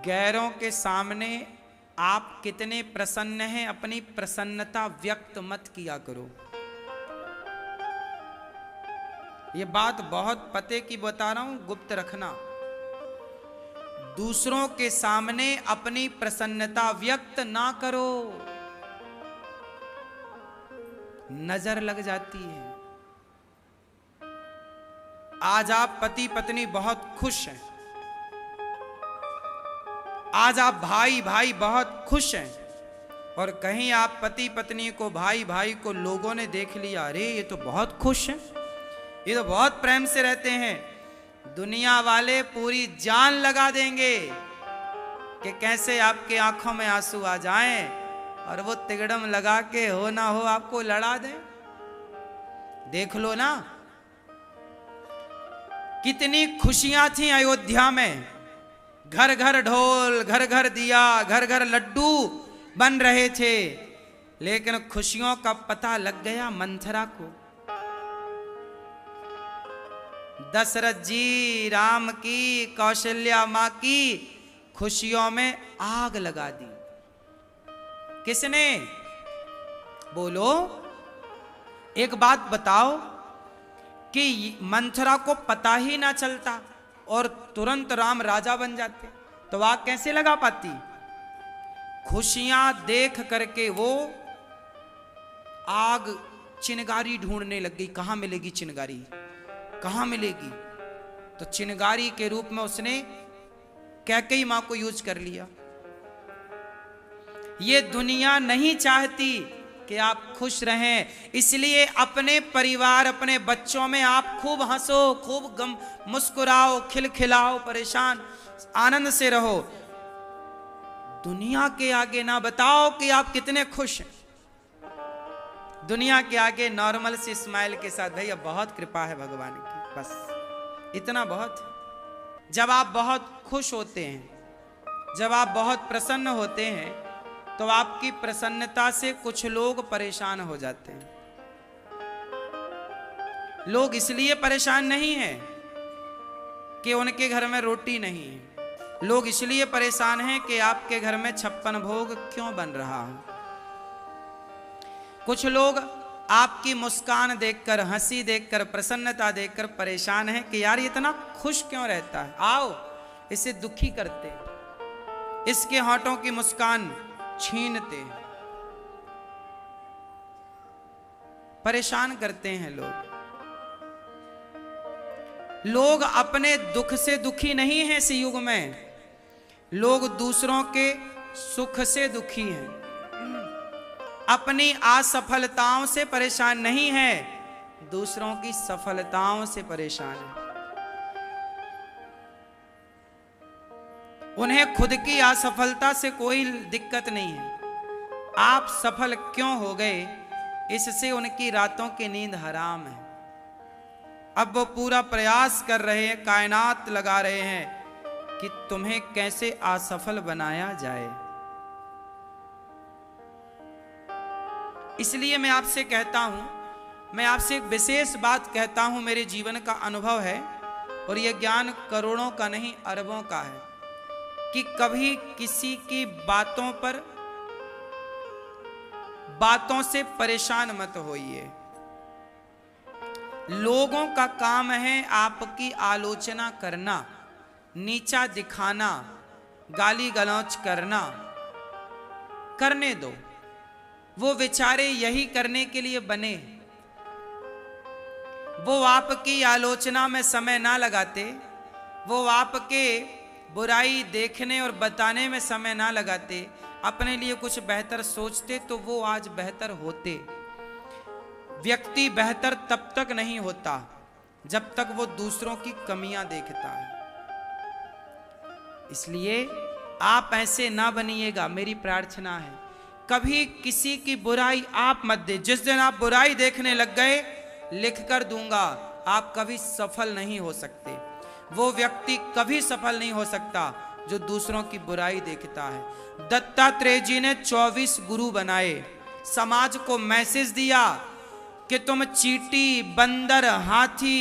गैरों के सामने आप कितने प्रसन्न हैं, अपनी प्रसन्नता व्यक्त मत किया करो। ये बात बहुत पते की बता रहा हूं, गुप्त रखना। दूसरों के सामने अपनी प्रसन्नता व्यक्त ना करो, नजर लग जाती है। आज आप पति पत्नी बहुत खुश हैं, आज आप भाई भाई बहुत खुश हैं, और कहीं आप पति पत्नी को, भाई भाई को लोगों ने देख लिया, अरे ये तो बहुत खुश हैं, ये तो बहुत प्रेम से रहते हैं। दुनिया वाले पूरी जान लगा देंगे कि कैसे आपके आंखों में आंसू आ जाएं और वो तिगड़म लगा के हो ना हो आपको लड़ा दें। देख लो ना, कितनी खुशियां थी अयोध्या में, घर घर ढोल, घर घर दिया, घर घर लड्डू बन रहे थे, लेकिन खुशियों का पता लग गया मंथरा को। दशरथ जी राम की, कौशल्या मां की खुशियों में आग लगा दी। किसने? बोलो, एक बात बताओ कि मंथरा को पता ही ना चलता और तुरंत राम राजा बन जाते, तो आग कैसे लगा पाती? खुशियां देख करके वो आग चिनगारी ढूंढने लग गई। कहां मिलेगी चिनगारी, कहां मिलेगी? तो चिनगारी के रूप में उसने कैकेयी मां को यूज कर लिया। ये दुनिया नहीं चाहती कि आप खुश रहें, इसलिए अपने परिवार, अपने बच्चों में आप खूब हंसो, खूब गम मुस्कुराओ, खिलखिलाओ, परेशान आनंद से रहो। दुनिया के आगे ना बताओ कि आप कितने खुश हैं। दुनिया के आगे नॉर्मल से स्माइल के साथ, भैया बहुत कृपा है भगवान की, बस इतना बहुत। जब आप बहुत खुश होते हैं, जब आप बहुत प्रसन्न होते हैं, तो आपकी प्रसन्नता से कुछ लोग परेशान हो जाते हैं। लोग इसलिए परेशान नहीं हैं कि उनके घर में रोटी नहीं है, लोग इसलिए परेशान हैं कि आपके घर में 56 भोग क्यों बन रहा है। कुछ लोग आपकी मुस्कान देखकर, हंसी देखकर, प्रसन्नता देखकर परेशान हैं कि यार ये इतना खुश क्यों रहता है, आओ इसे दुखी करते, इसके होठों की मुस्कान छीनते हैं। परेशान करते हैं लोग। लोग अपने दुख से दुखी नहीं हैं इस युग में, लोग दूसरों के सुख से दुखी हैं, अपनी असफलताओं से परेशान नहीं है, दूसरों की सफलताओं से परेशान है। उन्हें खुद की असफलता से कोई दिक्कत नहीं है। आप सफल क्यों हो गए, इससे उनकी रातों की नींद हराम है। अब वो पूरा प्रयास कर रहे हैं, कायनात लगा रहे हैं कि तुम्हें कैसे असफल बनाया जाए। इसलिए मैं आपसे कहता हूं, मैं आपसे एक विशेष बात कहता हूं, मेरे जीवन का अनुभव है और यह ज्ञान करोड़ों का नहीं अरबों का है, कि कभी किसी की बातों से परेशान मत होइए। लोगों का काम है आपकी आलोचना करना, नीचा दिखाना, गाली गलौच करना। करने दो, वो बेचारे यही करने के लिए बने। वो आपकी आलोचना में समय ना लगाते, वो आपके बुराई देखने और बताने में समय ना लगाते, अपने लिए कुछ बेहतर सोचते, तो वो आज बेहतर होते। व्यक्ति बेहतर तब तक नहीं होता जब तक वो दूसरों की कमियां देखता है। इसलिए आप ऐसे ना बनिएगा, मेरी प्रार्थना है। कभी किसी की बुराई आप मत दे। जिस दिन आप बुराई देखने लग गए, लिख कर दूंगा, आप कभी सफल नहीं हो सकते। वो व्यक्ति कभी सफल नहीं हो सकता जो दूसरों की बुराई देखता है। दत्तात्रेय जी ने 24 गुरु बनाए, समाज को मैसेज दिया कि तुम चींटी, बंदर, हाथी,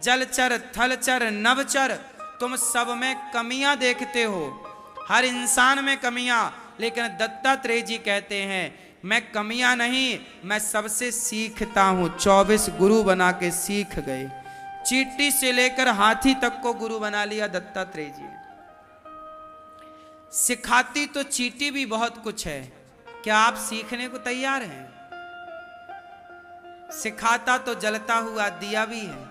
जलचर, थलचर, नभचर, तुम सब में कमियां देखते हो, हर इंसान में कमियां, लेकिन दत्तात्रेय जी कहते हैं मैं कमियां नहीं, मैं सबसे सीखता हूं। 24 गुरु बना के सीख गए। चींटी से लेकर हाथी तक को गुरु बना लिया दत्तात्रेय जी। सिखाती तो चींटी भी बहुत कुछ है, क्या आप सीखने को तैयार हैं? सिखाता तो जलता हुआ दिया भी है,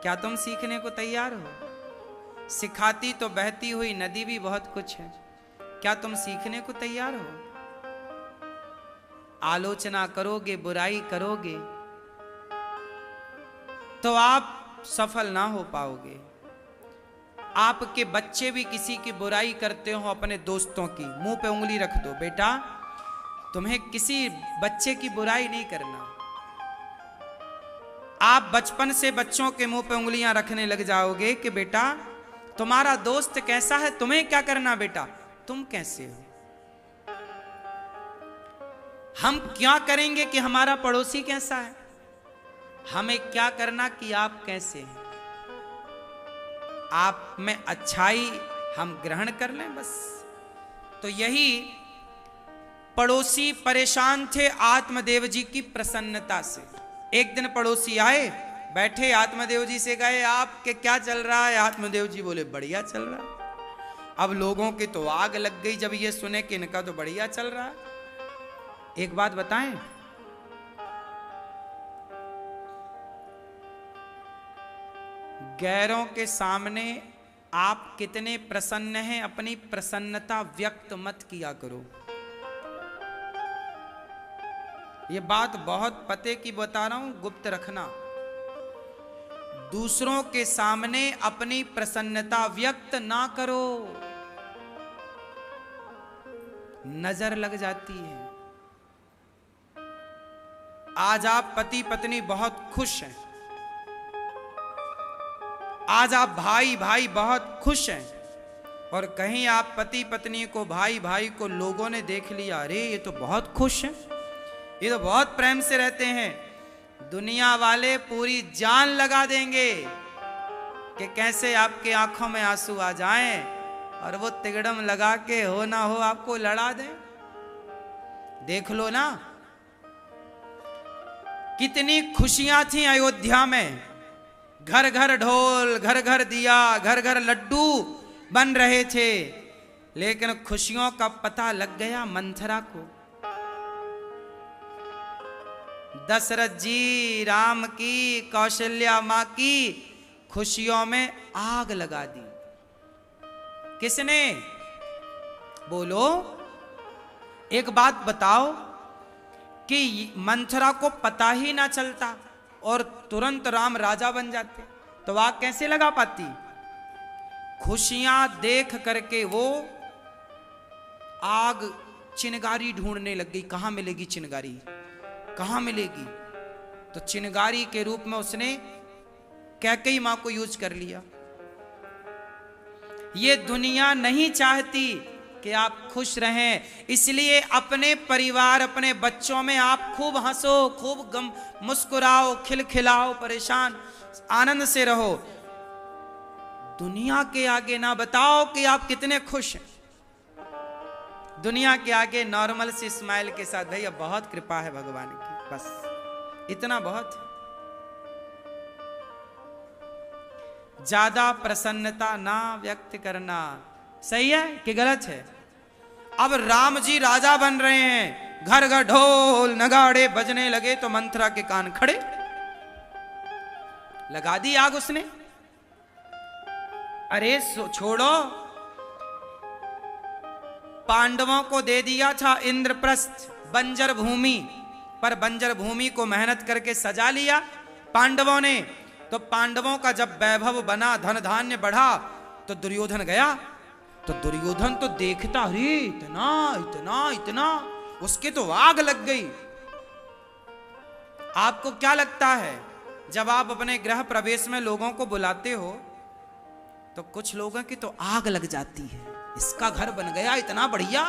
क्या तुम सीखने को तैयार हो? सिखाती तो बहती हुई नदी भी बहुत कुछ है, क्या तुम सीखने को तैयार हो? आलोचना करोगे, बुराई करोगे तो आप सफल ना हो पाओगे। आपके बच्चे भी किसी की बुराई करते हो, अपने दोस्तों की, मुंह पे उंगली रख दो, बेटा तुम्हें किसी बच्चे की बुराई नहीं करना। आप बचपन से बच्चों के मुंह पे उंगलियां रखने लग जाओगे कि बेटा तुम्हारा दोस्त कैसा है, तुम्हें क्या करना, बेटा तुम कैसे हो। हम क्या करेंगे कि हमारा पड़ोसी कैसा है, हमें क्या करना कि आप कैसे हैं। आप में अच्छाई हम ग्रहण कर लें बस। तो यही पड़ोसी परेशान थे आत्मदेव जी की प्रसन्नता से। एक दिन पड़ोसी आए, बैठे, आत्मदेव जी से गए आपके क्या चल रहा है? आत्मदेव जी बोले बढ़िया चल रहा है। अब लोगों की तो आग लग गई जब ये सुने कि इनका तो बढ़िया चल रहा है। एक बात बताएं, गैरों के सामने आप कितने प्रसन्न हैं, अपनी प्रसन्नता व्यक्त मत किया करो। ये बात बहुत पते की बता रहा हूं, गुप्त रखना। दूसरों के सामने अपनी प्रसन्नता व्यक्त ना करो, नजर लग जाती है। आज आप पति पत्नी बहुत खुश हैं, आज आप भाई भाई बहुत खुश हैं, और कहीं आप पति पत्नी को, भाई भाई को लोगों ने देख लिया, अरे ये तो बहुत खुश हैं, ये तो बहुत प्रेम से रहते हैं। दुनिया वाले पूरी जान लगा देंगे कि कैसे आपके आंखों में आंसू आ जाएं और वो तिगड़म लगा के हो ना हो आपको लड़ा दें। देख लो ना, कितनी खुशियां थी अयोध्या में, घर घर ढोल, घर घर दिया, घर घर लड्डू बन रहे थे, लेकिन खुशियों का पता लग गया मंथरा को। दशरथ जी, राम की, कौशल्या मां की खुशियों में आग लगा दी। किसने? बोलो, एक बात बताओ कि मंथरा को पता ही ना चलता और तुरंत राम राजा बन जाते, तो आग कैसे लगा पाती? खुशियां देख करके वो आग चिनगारी ढूंढने लग गई। कहां मिलेगी चिनगारी, कहां मिलेगी? तो चिनगारी के रूप में उसने कैकेयी मां को यूज कर लिया। ये दुनिया नहीं चाहती कि आप खुश रहें, इसलिए अपने परिवार, अपने बच्चों में आप खूब हंसो, खूब मुस्कुराओ, खिलखिलाओ, परेशान आनंद से रहो। दुनिया के आगे ना बताओ कि आप कितने खुश हैं। दुनिया के आगे नॉर्मल से स्माइल के साथ, भैया बहुत कृपा है भगवान की, बस इतना बहुत है। ज्यादा प्रसन्नता ना व्यक्त करना सही है कि गलत है? अब राम जी राजा बन रहे हैं, घर घर ढोल नगाड़े बजने लगे, तो मंथरा के कान खड़े, लगा दी आग उसने। अरे छोड़ो, पांडवों को दे दिया था इंद्रप्रस्थ, बंजर भूमि, पर बंजर भूमि को मेहनत करके सजा लिया पांडवों ने। तो पांडवों का जब वैभव बना, धन धान्य बढ़ा, तो दुर्योधन गया, तो दुर्योधन तो देखता, अरे इतना इतना इतना, उसके तो आग लग गई। आपको क्या लगता है, जब आप अपने गृह प्रवेश में लोगों को बुलाते हो तो कुछ लोगों की तो आग लग जाती है, इसका घर बन गया इतना बढ़िया।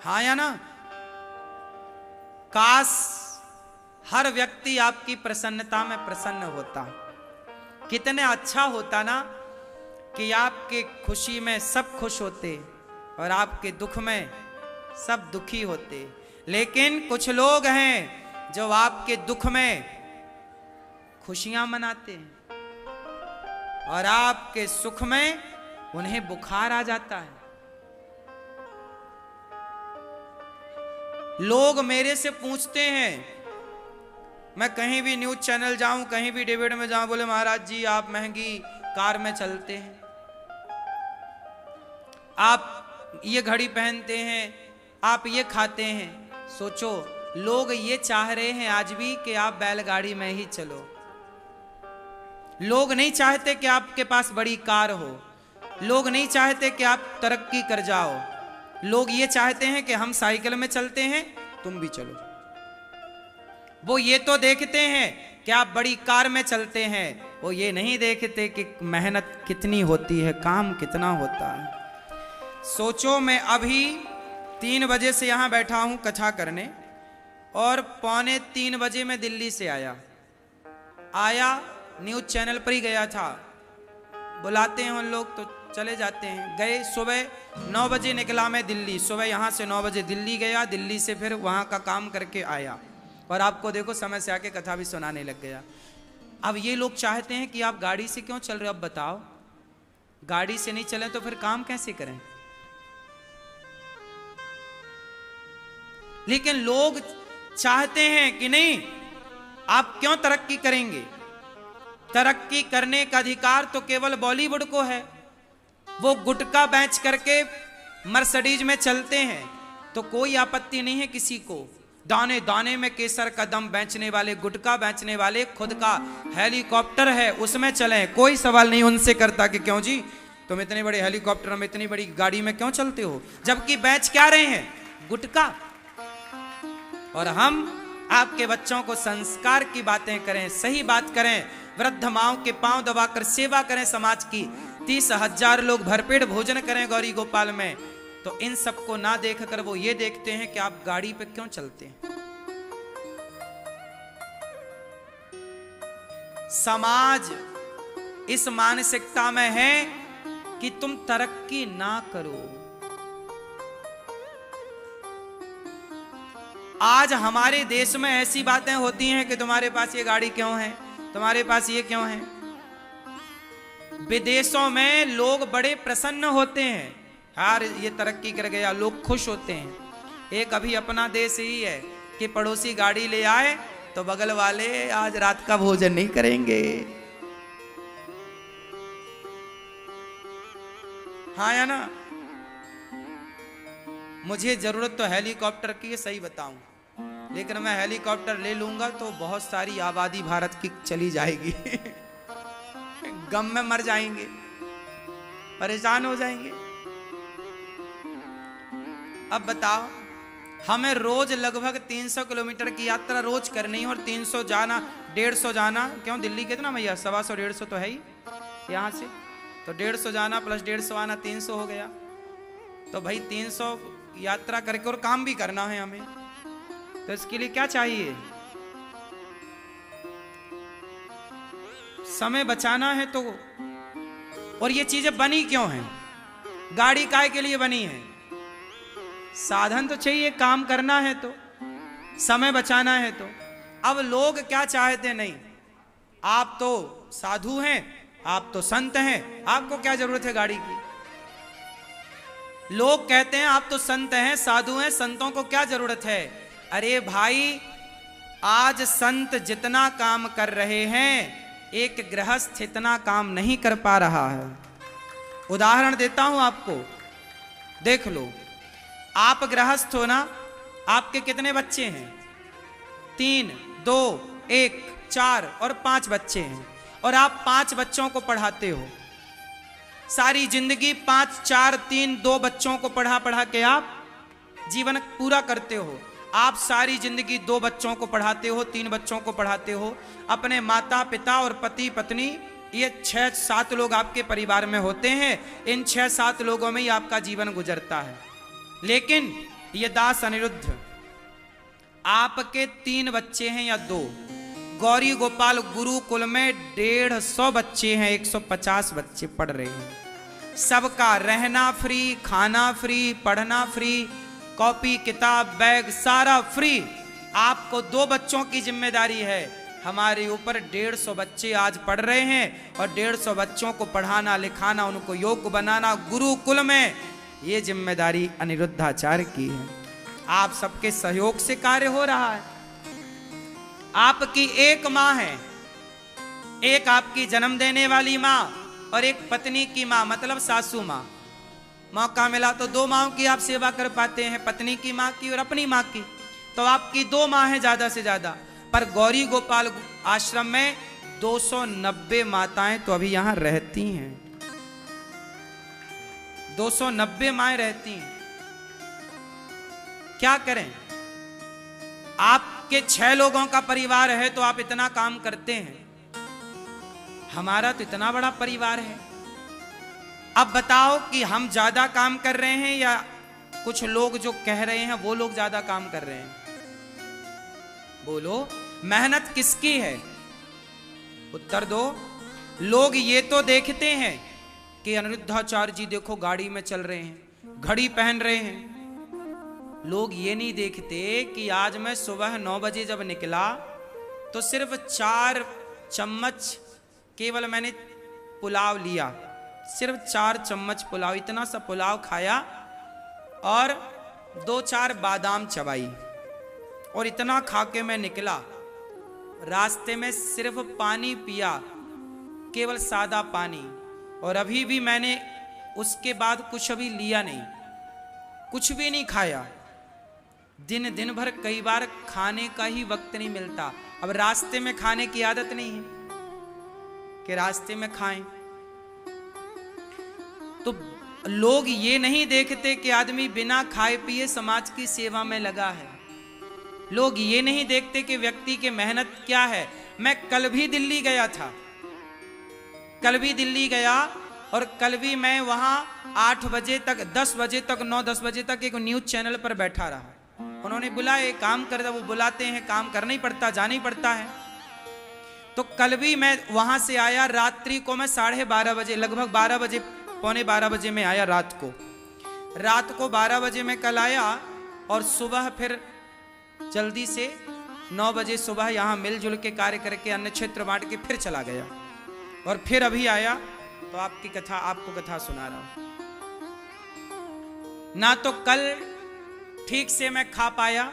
हाँ या ना? काश हर व्यक्ति आपकी प्रसन्नता में प्रसन्न होता, कितना अच्छा होता ना कि आपके खुशी में सब खुश होते और आपके दुख में सब दुखी होते। लेकिन कुछ लोग हैं जो आपके दुख में खुशियां मनाते हैं और आपके सुख में उन्हें बुखार आ जाता है। लोग मेरे से पूछते हैं, मैं कहीं भी न्यूज चैनल जाऊं, कहीं भी डिबेट में जाऊं, बोले महाराज जी आप महंगी कार में चलते हैं, आप ये घड़ी पहनते हैं, आप ये खाते हैं। सोचो, लोग ये चाह रहे हैं आज भी कि आप बैलगाड़ी में ही चलो। लोग नहीं चाहते कि आपके पास बड़ी कार हो, लोग नहीं चाहते कि आप तरक्की कर जाओ। लोग ये चाहते हैं कि हम साइकिल में चलते हैं, तुम भी चलो। वो ये तो देखते हैं कि आप बड़ी कार में चलते हैं, वो ये नहीं देखते कि मेहनत कितनी होती है, काम कितना होता है। सोचो, मैं अभी 3 बजे से यहाँ बैठा हूँ कथा करने और 2:45 बजे मैं दिल्ली से आया न्यूज चैनल पर ही गया था। बुलाते हैं उन लोग तो चले जाते हैं। गए सुबह 9 बजे निकला मैं दिल्ली, सुबह यहाँ से 9 बजे दिल्ली गया, दिल्ली से फिर वहाँ का काम करके आया और आपको देखो समय से आके कथा भी सुनाने लग गया। अब ये लोग चाहते हैं कि आप गाड़ी से क्यों चल रहे हो? अब बताओ, गाड़ी से नहीं चले तो फिर काम कैसे करें? लेकिन लोग चाहते हैं कि नहीं, आप क्यों तरक्की करेंगे? तरक्की करने का अधिकार तो केवल बॉलीवुड को है। वो गुटखा बेच करके मर्सिडीज में चलते हैं तो कोई आपत्ति नहीं है किसी को। दाने दाने में केसर का दम बेचने वाले, गुटखा बेचने वाले, खुद का हेलीकॉप्टर है उसमें चलें, कोई सवाल नहीं उनसे करता कि क्यों जी तुम इतने बड़े हेलीकॉप्टर में, इतनी बड़ी गाड़ी में क्यों चलते हो, जबकि बेच क्या रहे हैं? गुटखा। और हम आपके बच्चों को संस्कार की बातें करें, सही बात करें, वृद्ध माओं के पांव दबाकर सेवा करें समाज की, 30,000 लोग भरपेट भोजन करें गौरी गोपाल में, तो इन सबको ना देखकर वो ये देखते हैं कि आप गाड़ी पे क्यों चलते हैं। समाज इस मानसिकता में है कि तुम तरक्की ना करो। आज हमारे देश में ऐसी बातें होती हैं कि तुम्हारे पास ये गाड़ी क्यों है, तुम्हारे पास ये क्यों है। विदेशों में लोग बड़े प्रसन्न होते हैं, यार ये तरक्की कर गया, लोग खुश होते हैं। एक अभी अपना देश ही है कि पड़ोसी गाड़ी ले आए तो बगल वाले आज रात का भोजन नहीं करेंगे। हाँ या ना? मुझे जरूरत तो हेलीकॉप्टर की है, सही बताऊं, लेकिन मैं हेलीकॉप्टर ले लूंगा तो बहुत सारी आबादी भारत की चली जाएगी गम में मर जाएंगे, परेशान हो जाएंगे। अब बताओ, हमें रोज लगभग 300 किलोमीटर की यात्रा रोज करनी है और 300 जाना, 150 जाना। क्यों, दिल्ली कितना भैया, 125 150 तो है ही यहाँ से, तो 150 जाना प्लस 150 आना, 300 हो गया। तो भाई 300 यात्रा करके और काम भी करना है हमें, तो इसके लिए क्या चाहिए? समय बचाना है। तो और ये चीजें बनी क्यों हैं? गाड़ी काय के लिए बनी है? साधन तो चाहिए, काम करना है तो, समय बचाना है तो। अब लोग क्या चाहते? नहीं, आप तो साधु हैं, आप तो संत हैं, आपको क्या जरूरत है गाड़ी की? लोग कहते हैं आप तो संत हैं, साधु हैं, संतों को क्या जरूरत है? अरे भाई, आज संत जितना काम कर रहे हैं, एक गृहस्थ इतना काम नहीं कर पा रहा है। उदाहरण देता हूं आपको, देख लो। आप गृहस्थ हो ना, आपके कितने बच्चे हैं? 3, 2, 1, 4 और 5 बच्चे हैं, और आप 5 बच्चों को पढ़ाते हो। सारी जिंदगी 5, 4, 3, 2 बच्चों को पढ़ा पढ़ा के आप जीवन पूरा करते हो। आप सारी जिंदगी 2 बच्चों को पढ़ाते हो, 3 बच्चों को पढ़ाते हो, अपने माता पिता और पति पत्नी, ये 6-7 लोग आपके परिवार में होते हैं। इन 6-7 लोगों में ही आपका जीवन गुजरता है। लेकिन ये दास अनिरुद्ध, आपके 3 बच्चे हैं या 2, गौरी गोपाल गुरुकुल में 150 बच्चे हैं, 150 बच्चे पढ़ रहे हैं। सबका रहना फ्री, खाना फ्री, पढ़ना फ्री, कॉपी किताब बैग सारा फ्री। आपको 2 बच्चों की जिम्मेदारी है, हमारे ऊपर 150 बच्चे आज पढ़ रहे हैं और 150 बच्चों को पढ़ाना लिखाना, उनको योग्य बनाना गुरुकुल में, ये जिम्मेदारी अनिरुद्धाचार्य की है। आप सबके सहयोग से कार्य हो रहा है। आपकी एक माँ है, एक आपकी जन्म देने वाली माँ और एक पत्नी की माँ, मतलब सासू माँ। मौका मिला तो 2 माँओं की आप सेवा कर पाते हैं, पत्नी की माँ की और अपनी माँ की। तो आपकी 2 माँ हैं ज्यादा से ज्यादा, पर गौरी गोपाल आश्रम में 290 माताएं तो अभी यहां रहती हैं। 290 माएं रहती हैं। क्या करें? आपके 6 लोगों का परिवार है तो आप इतना काम करते हैं, हमारा तो इतना बड़ा परिवार है। अब बताओ कि हम ज्यादा काम कर रहे हैं या कुछ लोग जो कह रहे हैं वो लोग ज्यादा काम कर रहे हैं? बोलो, मेहनत किसकी है? उत्तर दो। लोग ये तो देखते हैं कि अनिरुद्धाचार्य जी देखो गाड़ी में चल रहे हैं, घड़ी पहन रहे हैं। लोग ये नहीं देखते कि आज मैं सुबह 9 बजे जब निकला तो सिर्फ 4 चम्मच केवल मैंने पुलाव लिया, सिर्फ 4 चम्मच पुलाव, इतना सा पुलाव खाया और 2-4 बादाम चबाई और इतना खा के मैं निकला। रास्ते में सिर्फ पानी पिया, केवल सादा पानी, और अभी भी मैंने उसके बाद कुछ अभी लिया नहीं, कुछ भी नहीं खाया। दिन भर कई बार खाने का ही वक्त नहीं मिलता। अब रास्ते में खाने की आदत नहीं है कि रास्ते में खाएं। तो लोग ये नहीं देखते कि आदमी बिना खाए पिए समाज की सेवा में लगा है। लोग ये नहीं देखते कि व्यक्ति की मेहनत क्या है। मैं कल भी दिल्ली गया था, कल भी दिल्ली गया और कल भी मैं वहां 8 बजे तक, 10 बजे तक, 9-10 बजे तक एक न्यूज चैनल पर बैठा रहा। उन्होंने बुलाए, काम कर दो, वो बुलाते हैं, काम करना ही पड़ता, जाना ही पड़ता है। तो कल भी मैं वहां से आया, रात्रि को मैं 12:30 बजे, लगभग 12 बजे, पौने 12 बजे में आया रात को 12 बजे में कल आया और सुबह फिर जल्दी से 9 बजे सुबह यहाँ मिलजुल के कार्य करके अन्न क्षेत्र बांट के फिर चला गया और फिर अभी आया तो आपको कथा सुना रहा हूं। ना तो कल ठीक से मैं खा पाया,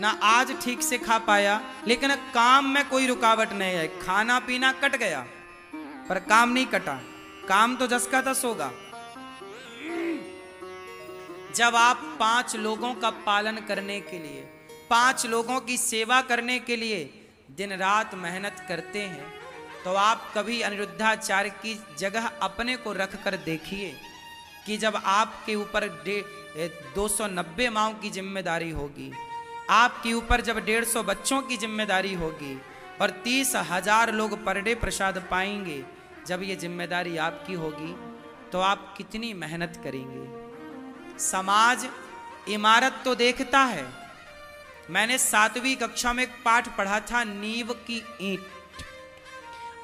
ना आज ठीक से खा पाया, लेकिन काम में कोई रुकावट नहीं है। खाना पीना कट गया पर काम नहीं कटा। काम तो जस का तस होगा। जब आप 5 लोगों का पालन करने के लिए, 5 लोगों की सेवा करने के लिए दिन रात मेहनत करते हैं तो आप कभी अनिरुद्धाचार्य की जगह अपने को रख कर देखिए कि जब आपके ऊपर 290 माओं की जिम्मेदारी होगी, आपके ऊपर जब 150 बच्चों की जिम्मेदारी होगी और 30,000 लोग पर डे प्रसाद पाएंगे, जब ये जिम्मेदारी आपकी होगी तो आप कितनी मेहनत करेंगे। समाज इमारत तो देखता है। मैंने 7वीं कक्षा में एक पाठ पढ़ा था, नींव की ईंट।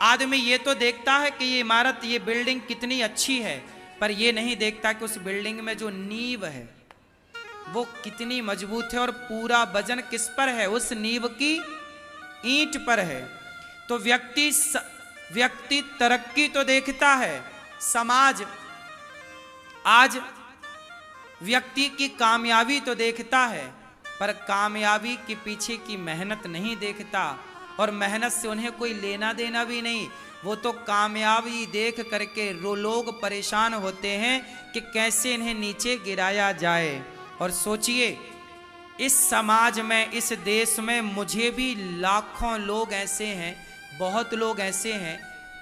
आदमी ये तो देखता है कि ये इमारत, ये बिल्डिंग कितनी अच्छी है, पर ये नहीं देखता कि उस बिल्डिंग में जो नींव है वो कितनी मजबूत है और पूरा वजन किस पर है, उस नींव की ईंट पर है। तो व्यक्ति तरक्की तो देखता है, समाज आज व्यक्ति की कामयाबी तो देखता है, पर कामयाबी के पीछे की मेहनत नहीं देखता और मेहनत से उन्हें कोई लेना देना भी नहीं। वो तो कामयाबी देख करके लोग परेशान होते हैं कि कैसे इन्हें नीचे गिराया जाए। और सोचिए, इस समाज में, इस देश में मुझे भी लाखों लोग ऐसे हैं, बहुत लोग ऐसे हैं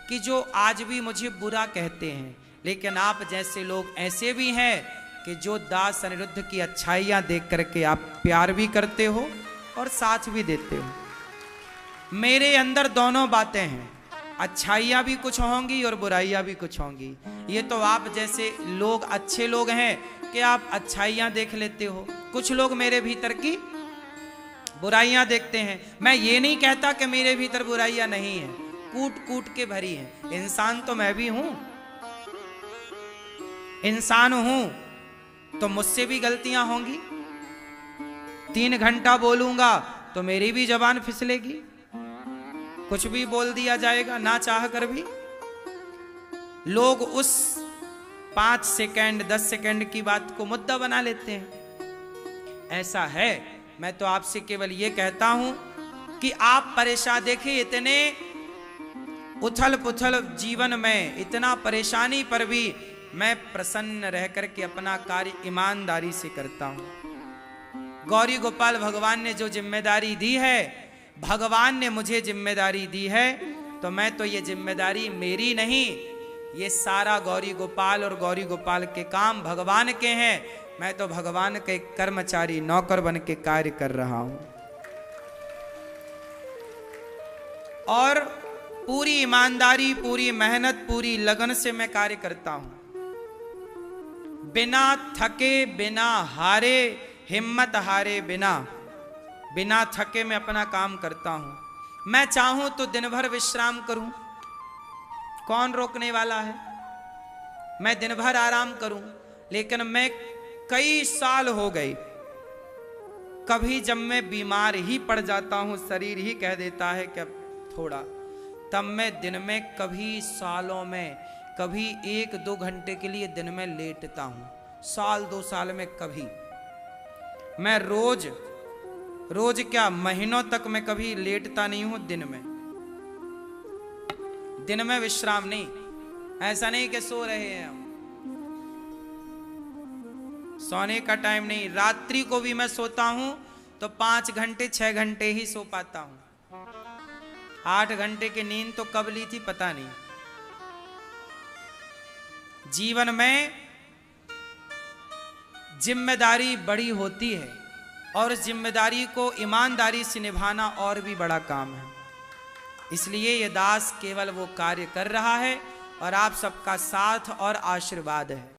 कि जो आज भी मुझे बुरा कहते हैं, लेकिन आप जैसे लोग ऐसे भी हैं कि जो दास अनिरुद्ध की अच्छाइयाँ देख करके आप प्यार भी करते हो और साथ भी देते हो। मेरे अंदर दोनों बातें हैं, अच्छाइयाँ भी कुछ होंगी और बुराइयाँ भी कुछ होंगी। ये तो आप जैसे लोग अच्छे लोग हैं कि आप अच्छाइयाँ देख लेते हो, कुछ लोग मेरे भीतर की बुराइयां देखते हैं। मैं ये नहीं कहता कि मेरे भीतर बुराइयां नहीं है, कूट कूट के भरी है। इंसान तो मैं भी हूं, इंसान हूं तो मुझसे भी गलतियां होंगी। 3 घंटा बोलूंगा तो मेरी भी जबान फिसलेगी, कुछ भी बोल दिया जाएगा ना चाह कर भी। लोग उस 5 सेकंड 10 सेकंड की बात को मुद्दा बना लेते हैं। ऐसा है। मैं तो आपसे केवल ये कहता हूं कि आप परेशान, देखिए इतने उथल पुथल जीवन में, इतना परेशानी पर भी मैं प्रसन्न रह करके अपना कार्य ईमानदारी से करता हूं। गौरी गोपाल भगवान ने जो जिम्मेदारी दी है, भगवान ने मुझे जिम्मेदारी दी है, तो मैं तो ये जिम्मेदारी मेरी नहीं, ये सारा गौरी गोपाल और गौरी गोपाल के काम भगवान के हैं। मैं तो भगवान के कर्मचारी नौकर बन के कार्य कर रहा हूं और पूरी ईमानदारी, पूरी मेहनत, पूरी लगन से मैं कार्य करता हूं। बिना थके, बिना हारे, हिम्मत हारे बिना थके मैं अपना काम करता हूं। मैं चाहूं तो दिन भर विश्राम करूं, कौन रोकने वाला है? मैं दिन भर आराम करूं, लेकिन मैं कई साल हो गए, कभी जब मैं बीमार ही पड़ जाता हूं, शरीर ही कह देता है कि अब थोड़ा, तब मैं दिन में कभी सालों में कभी 1-2 घंटे के लिए दिन में लेटता हूं। साल 2 साल में कभी। मैं रोज क्या महीनों तक मैं कभी लेटता नहीं हूं दिन में विश्राम नहीं। ऐसा नहीं कि सो रहे हैं हम, सोने का टाइम नहीं। रात्रि को भी मैं सोता हूं तो 5 घंटे 6 घंटे ही सो पाता हूं। 8 घंटे की नींद तो कब ली थी पता नहीं। जीवन में जिम्मेदारी बड़ी होती है और इस जिम्मेदारी को ईमानदारी से निभाना और भी बड़ा काम है। इसलिए ये दास केवल वो कार्य कर रहा है और आप सबका साथ और आशीर्वाद है।